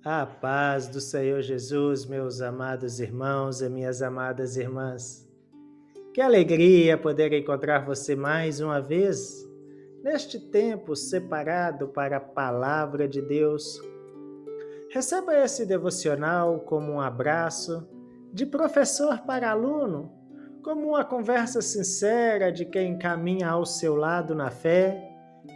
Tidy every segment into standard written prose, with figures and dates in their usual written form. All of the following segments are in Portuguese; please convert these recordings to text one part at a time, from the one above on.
A paz do Senhor Jesus, meus amados irmãos e minhas amadas irmãs. Que alegria poder encontrar você mais uma vez, neste tempo separado para a Palavra de Deus. Receba esse devocional como um abraço de professor para aluno, como uma conversa sincera de quem caminha ao seu lado na fé,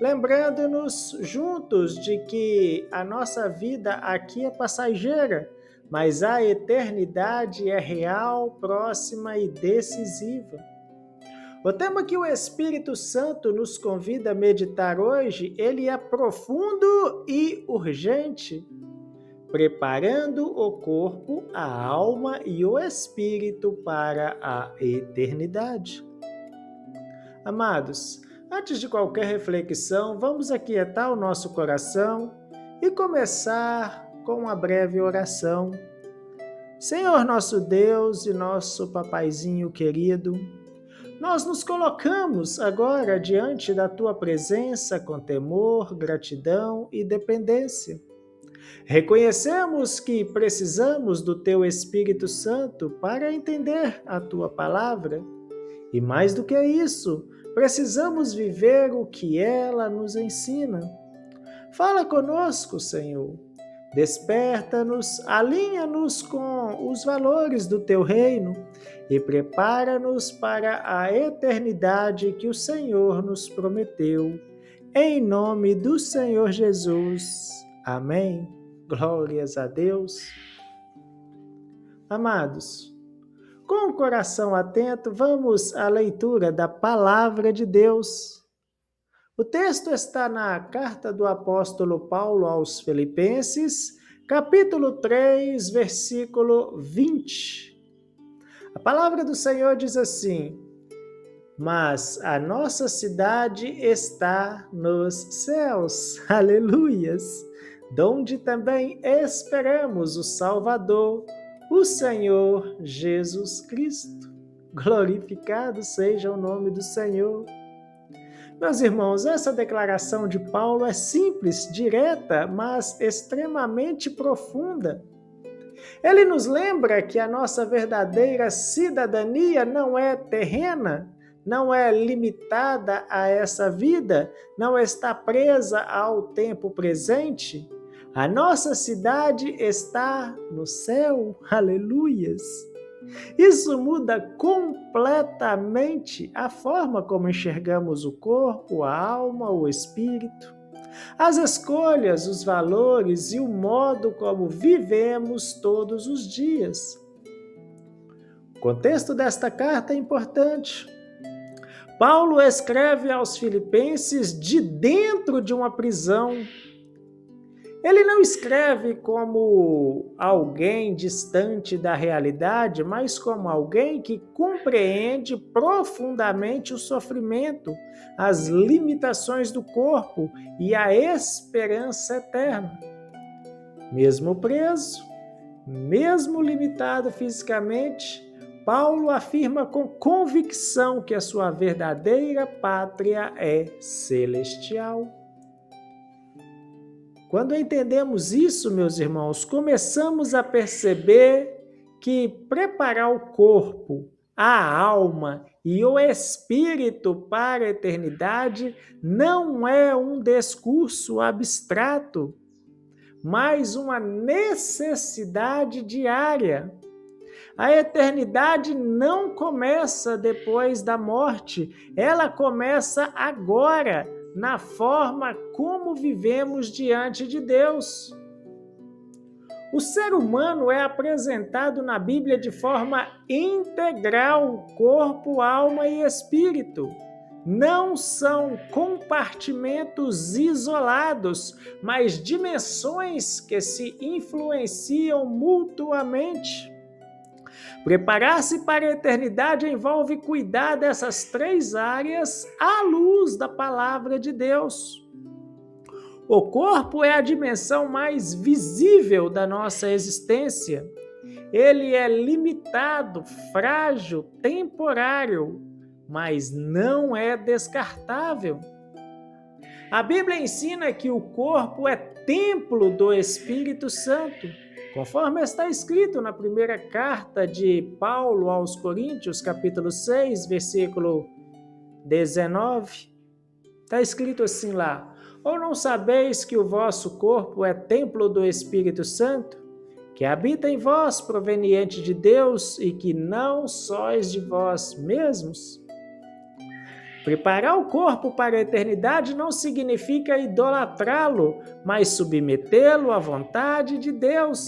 lembrando-nos juntos de que a nossa vida aqui é passageira, mas a eternidade é real, próxima e decisiva. O tema que o Espírito Santo nos convida a meditar hoje, ele é profundo e urgente, preparando o corpo, a alma e o espírito para a eternidade. Amados, antes de qualquer reflexão, vamos aquietar o nosso coração e começar com uma breve oração. Senhor nosso Deus e nosso papaizinho querido, nós nos colocamos agora diante da Tua presença com temor, gratidão e dependência. Reconhecemos que precisamos do Teu Espírito Santo para entender a Tua palavra. E mais do que isso, precisamos viver o que ela nos ensina. Fala conosco, Senhor. Desperta-nos, alinha-nos com os valores do Teu reino e prepara-nos para a eternidade que o Senhor nos prometeu. Em nome do Senhor Jesus. Amém. Glórias a Deus. Amados, com o coração atento, vamos à leitura da Palavra de Deus. O texto está na carta do apóstolo Paulo aos Filipenses, capítulo 3, versículo 20. A palavra do Senhor diz assim: mas a nossa cidade está nos céus, aleluias, donde também esperamos o Salvador, o Senhor Jesus Cristo. Glorificado seja o nome do Senhor. Meus irmãos, essa declaração de Paulo é simples, direta, mas extremamente profunda. Ele nos lembra que a nossa verdadeira cidadania não é terrena, não é limitada a essa vida, não está presa ao tempo presente. A nossa cidade está no céu, aleluias. Isso muda completamente a forma como enxergamos o corpo, a alma, o espírito, as escolhas, os valores e o modo como vivemos todos os dias. O contexto desta carta é importante. Paulo escreve aos Filipenses de dentro de uma prisão. Ele não escreve como alguém distante da realidade, mas como alguém que compreende profundamente o sofrimento, as limitações do corpo e a esperança eterna. Mesmo preso, mesmo limitado fisicamente, Paulo afirma com convicção que a sua verdadeira pátria é celestial. Quando entendemos isso, meus irmãos, começamos a perceber que preparar o corpo, a alma e o espírito para a eternidade não é um discurso abstrato, mas uma necessidade diária. A eternidade não começa depois da morte, ela começa agora, na forma como vivemos diante de Deus. O ser humano é apresentado na Bíblia de forma integral, corpo, alma e espírito. Não são compartimentos isolados, mas dimensões que se influenciam mutuamente. Preparar-se para a eternidade envolve cuidar dessas três áreas à luz da palavra de Deus. O corpo é a dimensão mais visível da nossa existência. Ele é limitado, frágil, temporário, mas não é descartável. A Bíblia ensina que o corpo é templo do Espírito Santo, conforme está escrito na primeira carta de Paulo aos Coríntios, capítulo 6, versículo 19. Está escrito assim lá: ou não sabeis que o vosso corpo é templo do Espírito Santo, que habita em vós, proveniente de Deus, e que não sois de vós mesmos? Preparar o corpo para a eternidade não significa idolatrá-lo, mas submetê-lo à vontade de Deus.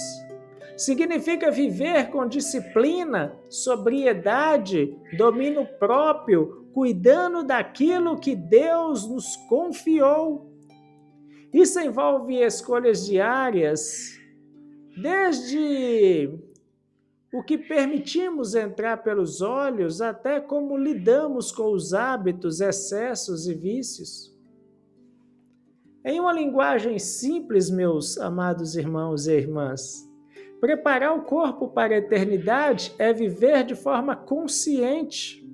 Significa viver com disciplina, sobriedade, domínio próprio, cuidando daquilo que Deus nos confiou. Isso envolve escolhas diárias, desde o que permitimos entrar pelos olhos até como lidamos com os hábitos, excessos e vícios. Em uma linguagem simples, meus amados irmãos e irmãs, preparar o corpo para a eternidade é viver de forma consciente,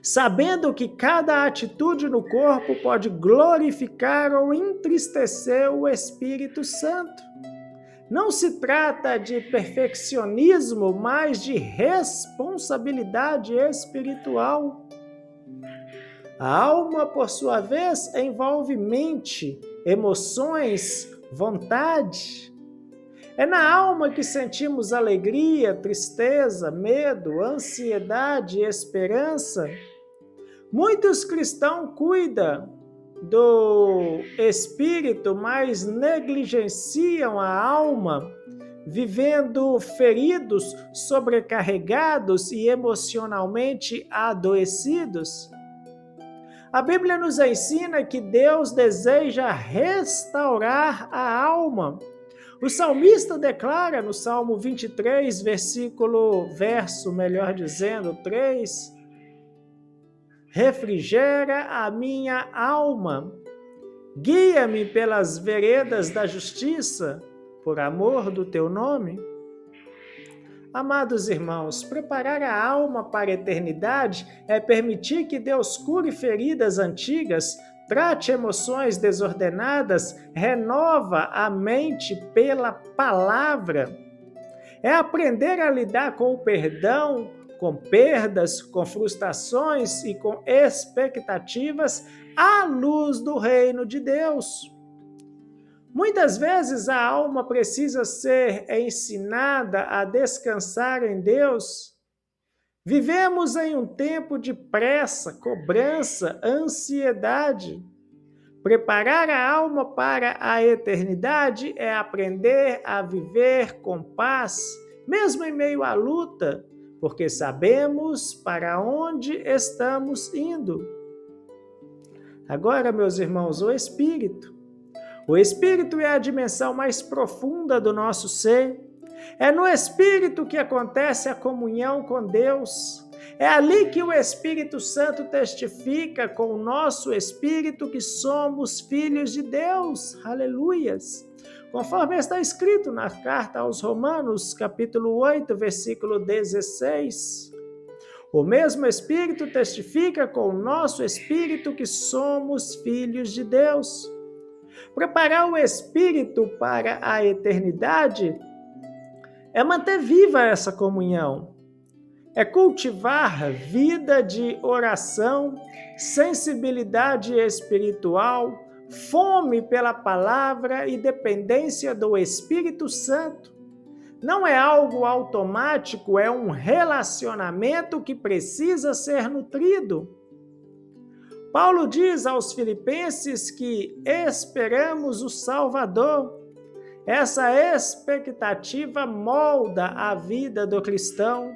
sabendo que cada atitude no corpo pode glorificar ou entristecer o Espírito Santo. Não se trata de perfeccionismo, mas de responsabilidade espiritual. A alma, por sua vez, envolve mente, emoções, vontade. É na alma que sentimos alegria, tristeza, medo, ansiedade e esperança. Muitos cristãos cuidam do espírito, mas negligenciam a alma, vivendo feridos, sobrecarregados e emocionalmente adoecidos. A Bíblia nos ensina que Deus deseja restaurar a alma. O salmista declara no Salmo 23, melhor dizendo, 3, refrigera a minha alma, guia-me pelas veredas da justiça, por amor do teu nome. Amados irmãos, preparar a alma para a eternidade é permitir que Deus cure feridas antigas, trate emoções desordenadas, renova a mente pela palavra. É aprender a lidar com o perdão, com perdas, com frustrações e com expectativas à luz do reino de Deus. Muitas vezes a alma precisa ser ensinada a descansar em Deus. Vivemos em um tempo de pressa, cobrança, ansiedade. Preparar a alma para a eternidade é aprender a viver com paz, mesmo em meio à luta, porque sabemos para onde estamos indo. Agora, meus irmãos, o Espírito. O Espírito é a dimensão mais profunda do nosso ser. É no Espírito que acontece a comunhão com Deus. É ali que o Espírito Santo testifica com o nosso espírito que somos filhos de Deus. Aleluias! Conforme está escrito na carta aos Romanos, capítulo 8, versículo 16. O mesmo Espírito testifica com o nosso espírito que somos filhos de Deus. Preparar o espírito para a eternidade é manter viva essa comunhão. É cultivar vida de oração, sensibilidade espiritual, fome pela palavra e dependência do Espírito Santo. Não é algo automático, é um relacionamento que precisa ser nutrido. Paulo diz aos Filipenses que esperamos o Salvador. Essa expectativa molda a vida do cristão.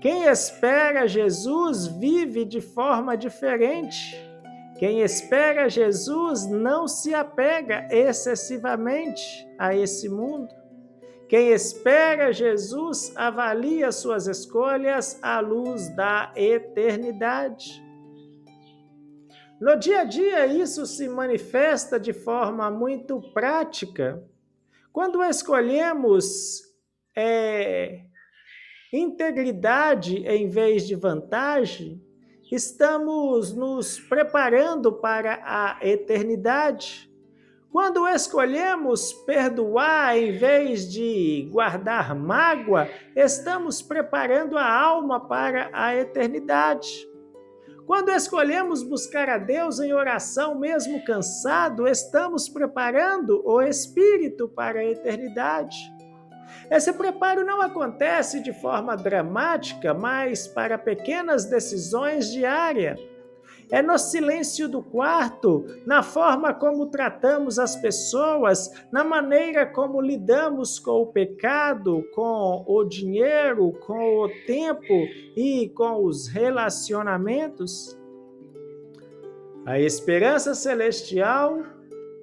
Quem espera Jesus vive de forma diferente. Quem espera Jesus não se apega excessivamente a esse mundo. Quem espera Jesus avalia suas escolhas à luz da eternidade. No dia a dia, isso se manifesta de forma muito prática. Quando escolhemos integridade em vez de vantagem, estamos nos preparando para a eternidade. Quando escolhemos perdoar em vez de guardar mágoa, estamos preparando a alma para a eternidade. Quando escolhemos buscar a Deus em oração, mesmo cansado, estamos preparando o espírito para a eternidade. Esse preparo não acontece de forma dramática, mas para pequenas decisões diárias. É no silêncio do quarto, na forma como tratamos as pessoas, na maneira como lidamos com o pecado, com o dinheiro, com o tempo e com os relacionamentos. A esperança celestial,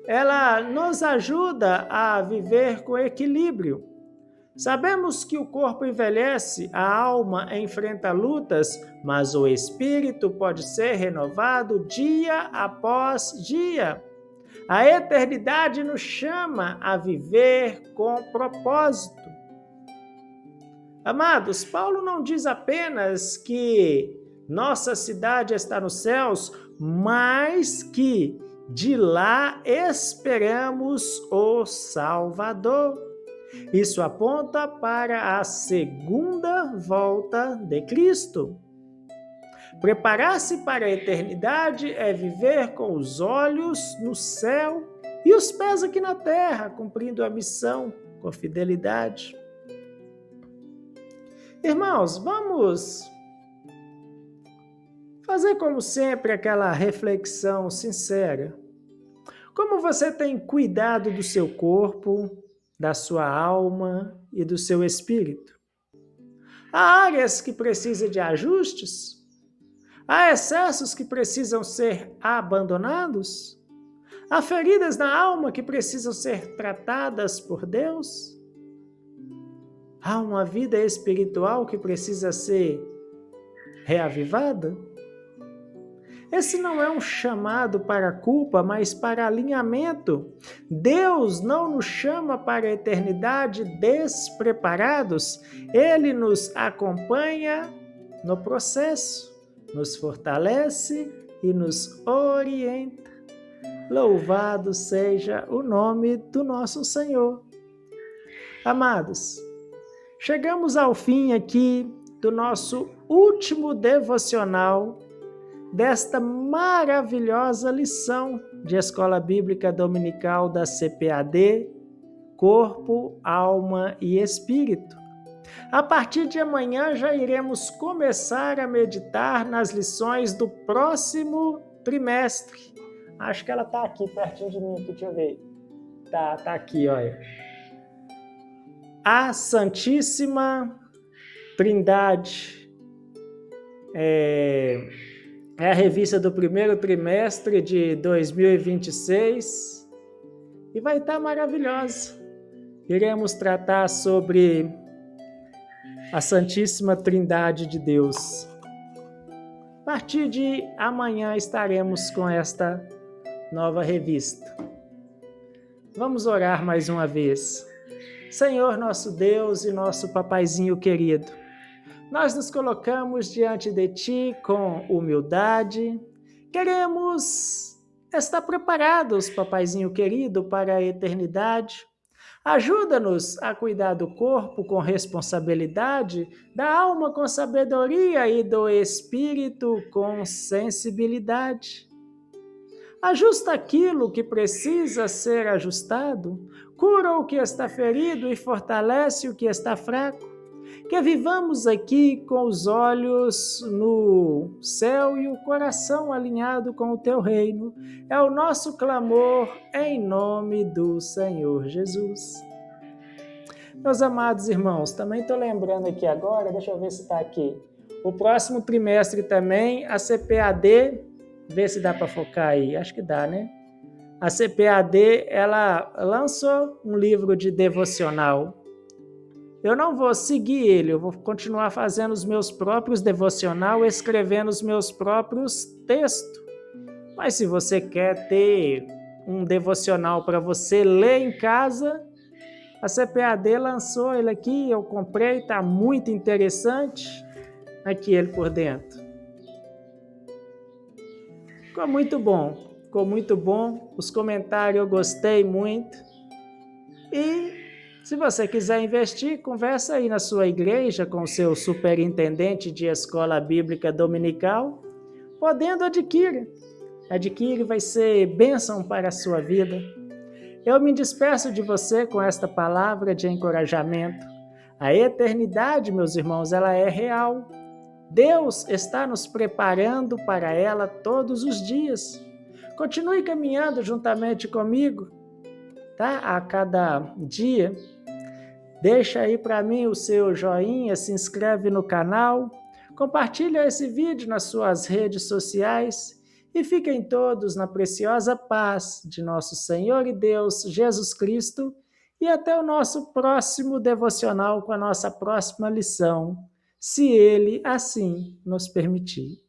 ela nos ajuda a viver com equilíbrio. Sabemos que o corpo envelhece, a alma enfrenta lutas, mas o espírito pode ser renovado dia após dia. A eternidade nos chama a viver com propósito. Amados, Paulo não diz apenas que nossa cidade está nos céus, mas que de lá esperamos o Salvador. Isso aponta para a segunda volta de Cristo. Preparar-se para a eternidade é viver com os olhos no céu e os pés aqui na terra, cumprindo a missão com fidelidade. Irmãos, vamos fazer como sempre aquela reflexão sincera. Como você tem cuidado do seu corpo, da sua alma e do seu espírito? Há áreas que precisam de ajustes? Há excessos que precisam ser abandonados? Há feridas na alma que precisam ser tratadas por Deus? Há uma vida espiritual que precisa ser reavivada? Esse não é um chamado para culpa, mas para alinhamento. Deus não nos chama para a eternidade despreparados. Ele nos acompanha no processo, nos fortalece e nos orienta. Louvado seja o nome do nosso Senhor. Amados, chegamos ao fim aqui do nosso último devocional desta maravilhosa lição de Escola Bíblica Dominical da CPAD, Corpo, Alma e Espírito. A partir de amanhã já iremos começar a meditar nas lições do próximo trimestre. Acho que ela está aqui pertinho de mim, deixa eu ver. Tá aqui, olha. A Santíssima Trindade. É a revista do primeiro trimestre de 2026 e vai estar maravilhosa. Iremos tratar sobre a Santíssima Trindade de Deus. A partir de amanhã estaremos com esta nova revista. Vamos orar mais uma vez. Senhor, nosso Deus e nosso papaizinho querido, nós nos colocamos diante de Ti com humildade. Queremos estar preparados, papaizinho querido, para a eternidade. Ajuda-nos a cuidar do corpo com responsabilidade, da alma com sabedoria e do espírito com sensibilidade. Ajusta aquilo que precisa ser ajustado, cura o que está ferido e fortalece o que está fraco. Que vivamos aqui com os olhos no céu e o coração alinhado com o Teu reino. É o nosso clamor em nome do Senhor Jesus. Meus amados irmãos, também estou lembrando aqui agora, deixa eu ver se está aqui. O próximo trimestre também, a CPAD, vê se dá para focar aí, acho que dá, né? A CPAD, ela lançou um livro de devocional. Eu não vou seguir ele, eu vou continuar fazendo os meus próprios devocional, escrevendo os meus próprios textos. Mas se você quer ter um devocional para você ler em casa, a CPAD lançou ele aqui, eu comprei, está muito interessante. Aqui ele por dentro. Ficou muito bom. Os comentários eu gostei muito. E se você quiser investir, conversa aí na sua igreja com o seu superintendente de escola bíblica dominical. Podendo, adquire. Adquire, vai ser bênção para a sua vida. Eu me despeço de você com esta palavra de encorajamento. A eternidade, meus irmãos, ela é real. Deus está nos preparando para ela todos os dias. Continue caminhando juntamente comigo, tá? A cada dia. Deixa aí para mim o seu joinha, se inscreve no canal, compartilha esse vídeo nas suas redes sociais e fiquem todos na preciosa paz de nosso Senhor e Deus Jesus Cristo e até o nosso próximo devocional com a nossa próxima lição, se Ele assim nos permitir.